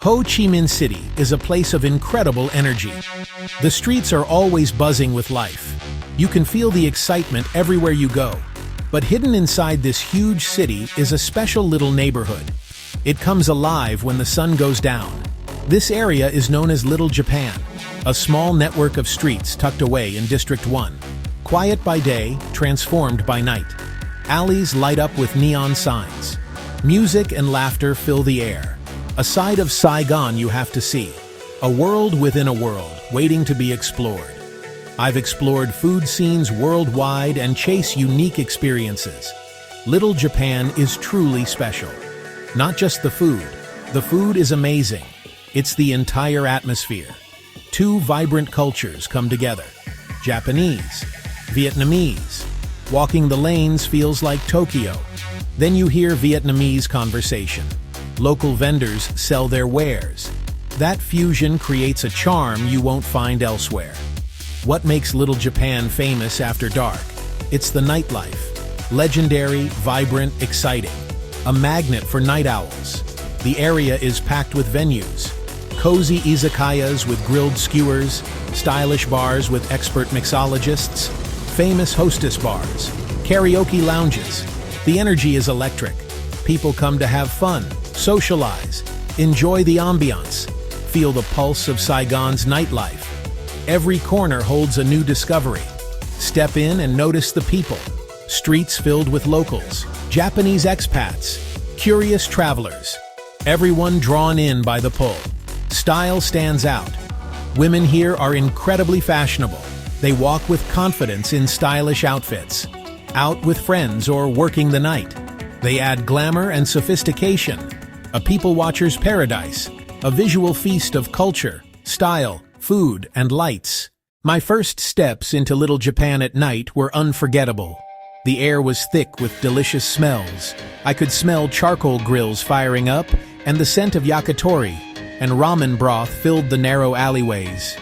Ho Chi Minh City is a place of incredible energy. The streets are always buzzing with life. You can feel the excitement everywhere you go. But hidden inside this huge city is a special little neighborhood. It comes alive when the sun goes down. This area is known as Little Japan, a small network of streets tucked away in District 1. Quiet by day, transformed by night. Alleys light up with neon signs. Music and laughter fill the air. A side of Saigon you have to see. A world within a world, waiting to be explored. I've explored food scenes worldwide and chase unique experiences. Little Japan is truly special. Not just the food. The food is amazing. It's the entire atmosphere. Two vibrant cultures come together. Japanese, Vietnamese. Walking the lanes feels like Tokyo. Then you hear Vietnamese conversation. Local vendors sell their wares. That fusion creates a charm you won't find elsewhere. What makes Little Japan famous after dark? It's the nightlife. Legendary, vibrant, exciting. A magnet for night owls. The area is packed with venues. Cozy izakayas with grilled skewers, stylish bars with expert mixologists, famous hostess bars, karaoke lounges. The energy is electric. People come to have fun, socialize, enjoy the ambiance, feel the pulse of Saigon's nightlife. Every corner holds a new discovery. Step in and notice the people. Streets filled with locals, Japanese expats, curious travelers. Everyone drawn in by the pull. Style stands out. Women here are incredibly fashionable. They walk with confidence in stylish outfits. Out with friends or working the night. They add glamour and sophistication. A people watcher's paradise. A visual feast of culture, style, food, and lights. My first steps into Little Japan at night were unforgettable. The air was thick with delicious smells. I could smell charcoal grills firing up, and the scent of yakitori and ramen broth filled the narrow alleyways.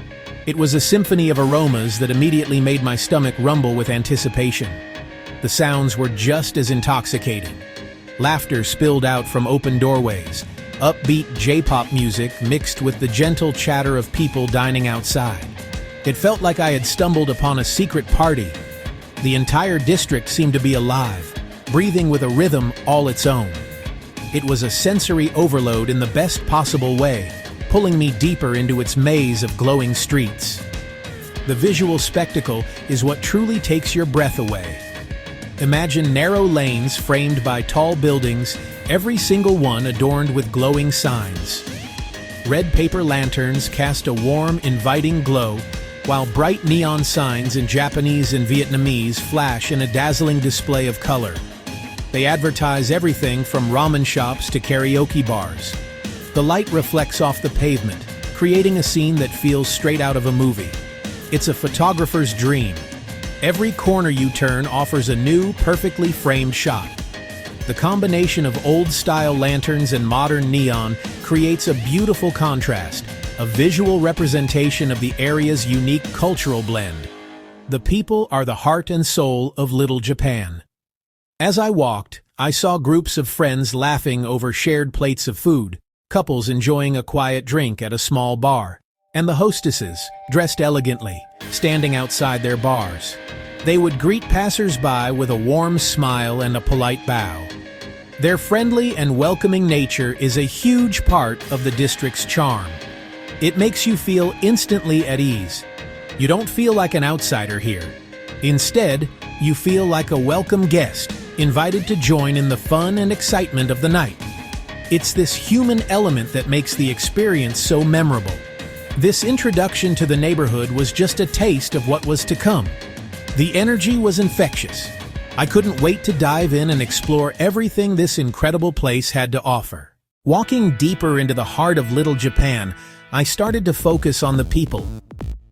It was a symphony of aromas that immediately made my stomach rumble with anticipation. The sounds were just as intoxicating. Laughter spilled out from open doorways. Upbeat J-pop music mixed with the gentle chatter of people dining outside. It felt like I had stumbled upon a secret party. The entire district seemed to be alive, breathing with a rhythm all its own. It was a sensory overload in the best possible way, pulling me deeper into its maze of glowing streets. The visual spectacle is what truly takes your breath away. Imagine narrow lanes framed by tall buildings, every single one adorned with glowing signs. Red paper lanterns cast a warm, inviting glow, while bright neon signs in Japanese and Vietnamese flash in a dazzling display of color. They advertise everything from ramen shops to karaoke bars. The light reflects off the pavement, creating a scene that feels straight out of a movie. It's a photographer's dream. Every corner you turn offers a new, perfectly framed shot. The combination of old-style lanterns and modern neon creates a beautiful contrast, a visual representation of the area's unique cultural blend. The people are the heart and soul of Little Japan. As I walked, I saw groups of friends laughing over shared plates of food, couples enjoying a quiet drink at a small bar, and the hostesses, dressed elegantly, standing outside their bars. They would greet passers-by with a warm smile and a polite bow. Their friendly and welcoming nature is a huge part of the district's charm. It makes you feel instantly at ease. You don't feel like an outsider here. Instead, you feel like a welcome guest, invited to join in the fun and excitement of the night. It's this human element that makes the experience so memorable. This introduction to the neighborhood was just a taste of what was to come. The energy was infectious. I couldn't wait to dive in and explore everything this incredible place had to offer. Walking deeper into the heart of Little Japan, I started to focus on the people.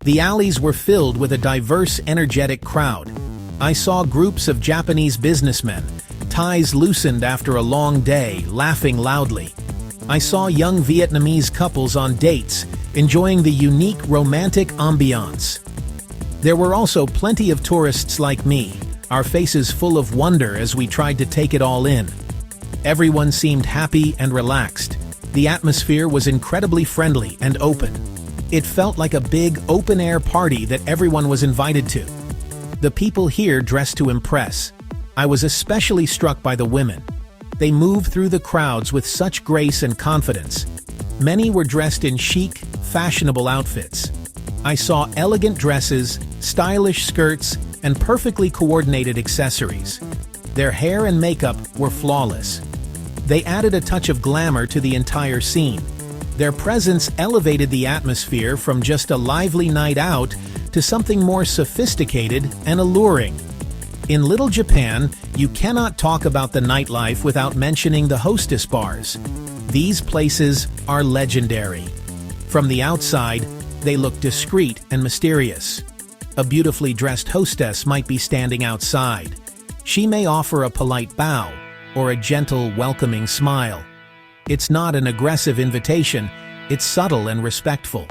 The alleys were filled with a diverse, energetic crowd. I saw groups of Japanese businessmen, ties loosened after a long day, laughing loudly. I saw young Vietnamese couples on dates, enjoying the unique romantic ambiance. There were also plenty of tourists like me, our faces full of wonder as we tried to take it all in. Everyone seemed happy and relaxed. The atmosphere was incredibly friendly and open. It felt like a big, open-air party that everyone was invited to. The people here dressed to impress. I was especially struck by the women. They moved through the crowds with such grace and confidence. Many were dressed in chic, fashionable outfits. I saw elegant dresses, stylish skirts, and perfectly coordinated accessories. Their hair and makeup were flawless. They added a touch of glamour to the entire scene. Their presence elevated the atmosphere from just a lively night out to something more sophisticated and alluring. In Little Japan, you cannot talk about the nightlife without mentioning the hostess bars. These places are legendary. From the outside, they look discreet and mysterious. A beautifully dressed hostess might be standing outside. She may offer a polite bow or a gentle, welcoming smile. It's not an aggressive invitation, it's subtle and respectful.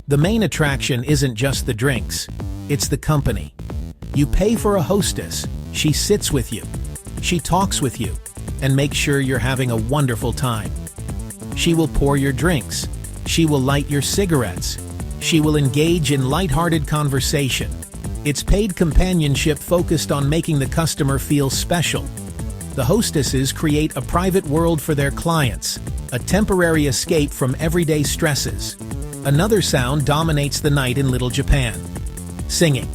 The main attraction isn't just the drinks, it's the company. You pay for a hostess, she sits with you, she talks with you, and makes sure you're having a wonderful time. She will pour your drinks, she will light your cigarettes, she will engage in lighthearted conversation. It's paid companionship focused on making the customer feel special. The hostesses create a private world for their clients, a temporary escape from everyday stresses. Another sound dominates the night in Little Japan: singing.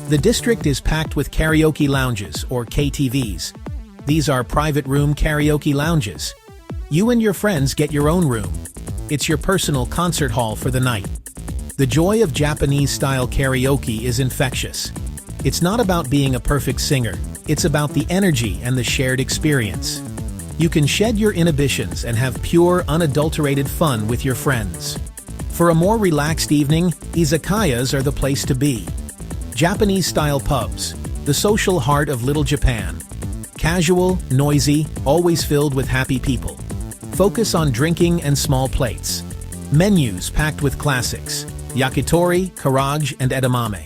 The district is packed with karaoke lounges, or KTVs. These are private room karaoke lounges. You and your friends get your own room. It's your personal concert hall for the night. The joy of Japanese-style karaoke is infectious. It's not about being a perfect singer, it's about the energy and the shared experience. You can shed your inhibitions and have pure, unadulterated fun with your friends. For a more relaxed evening, izakayas are the place to be. Japanese-style pubs, the social heart of Little Japan. Casual, noisy, always filled with happy people. Focus on drinking and small plates. Menus packed with classics: yakitori, karaage, and edamame.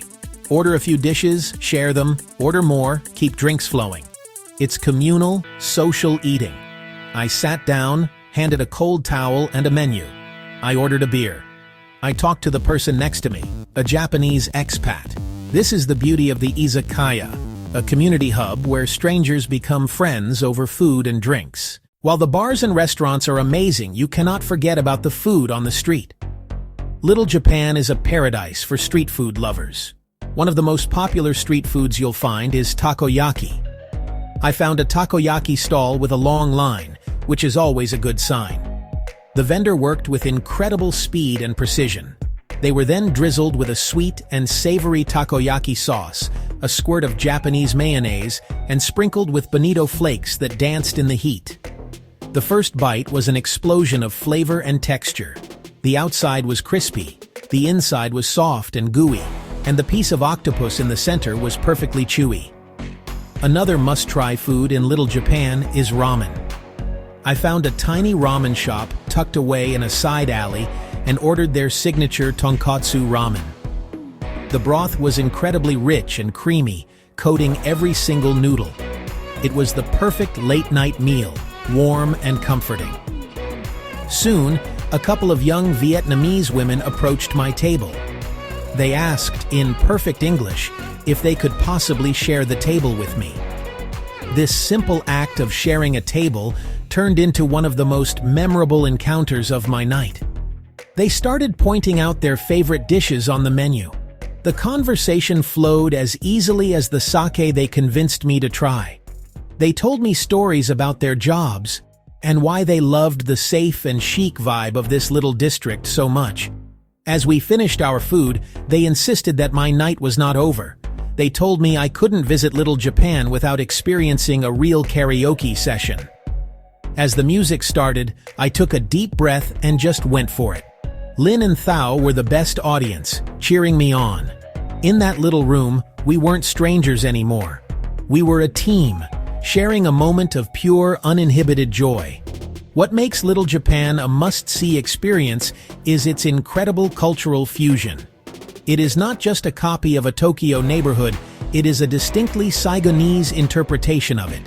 Order a few dishes, share them, order more, keep drinks flowing. It's communal, social eating. I sat down, handed a cold towel and a menu. I ordered a beer. I talked to the person next to me, a Japanese expat. This is the beauty of the izakaya, a community hub where strangers become friends over food and drinks. While the bars and restaurants are amazing, you cannot forget about the food on the street. Little Japan is a paradise for street food lovers. One of the most popular street foods you'll find is takoyaki. I found a takoyaki stall with a long line, which is always a good sign. The vendor worked with incredible speed and precision. They were then drizzled with a sweet and savory takoyaki sauce, a squirt of Japanese mayonnaise, and sprinkled with bonito flakes that danced in the heat. The first bite was an explosion of flavor and texture. The outside was crispy, the inside was soft and gooey, and the piece of octopus in the center was perfectly chewy. Another must-try food in Little Japan is ramen. I found a tiny ramen shop tucked away in a side alley and ordered their signature tonkatsu ramen. The broth was incredibly rich and creamy, coating every single noodle. It was the perfect late-night meal, warm and comforting. Soon, a couple of young Vietnamese women approached my table. They asked, in perfect English, if they could possibly share the table with me. This simple act of sharing a table turned into one of the most memorable encounters of my night. They started pointing out their favorite dishes on the menu. The conversation flowed as easily as the sake they convinced me to try. They told me stories about their jobs and why they loved the safe and chic vibe of this little district so much. As we finished our food, they insisted that my night was not over. They told me I couldn't visit Little Japan without experiencing a real karaoke session. As the music started, I took a deep breath and just went for it. Lin and Thao were the best audience, cheering me on. In that little room, we weren't strangers anymore. We were a team, sharing a moment of pure, uninhibited joy. What makes Little Japan a must-see experience is its incredible cultural fusion. It is not just a copy of a Tokyo neighborhood, it is a distinctly Saigonese interpretation of it.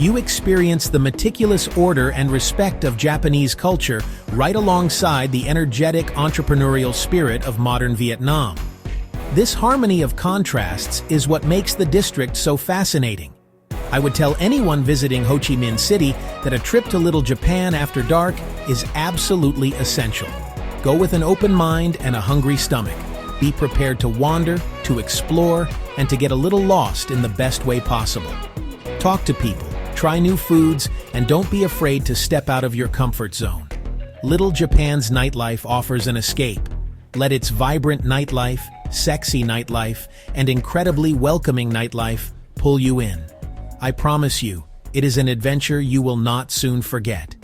You experience the meticulous order and respect of Japanese culture right alongside the energetic entrepreneurial spirit of modern Vietnam. This harmony of contrasts is what makes the district so fascinating. I would tell anyone visiting Ho Chi Minh City that a trip to Little Japan after dark is absolutely essential. Go with an open mind and a hungry stomach. Be prepared to wander, to explore, and to get a little lost in the best way possible. Talk to people, try new foods, and don't be afraid to step out of your comfort zone. Little Japan's nightlife offers an escape. Let its vibrant nightlife, sexy nightlife, and incredibly welcoming nightlife pull you in. I promise you, it is an adventure you will not soon forget.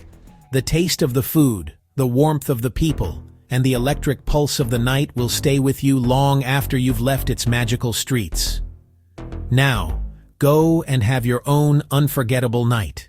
The taste of the food, the warmth of the people, and the electric pulse of the night will stay with you long after you've left its magical streets. Now, go and have your own unforgettable night.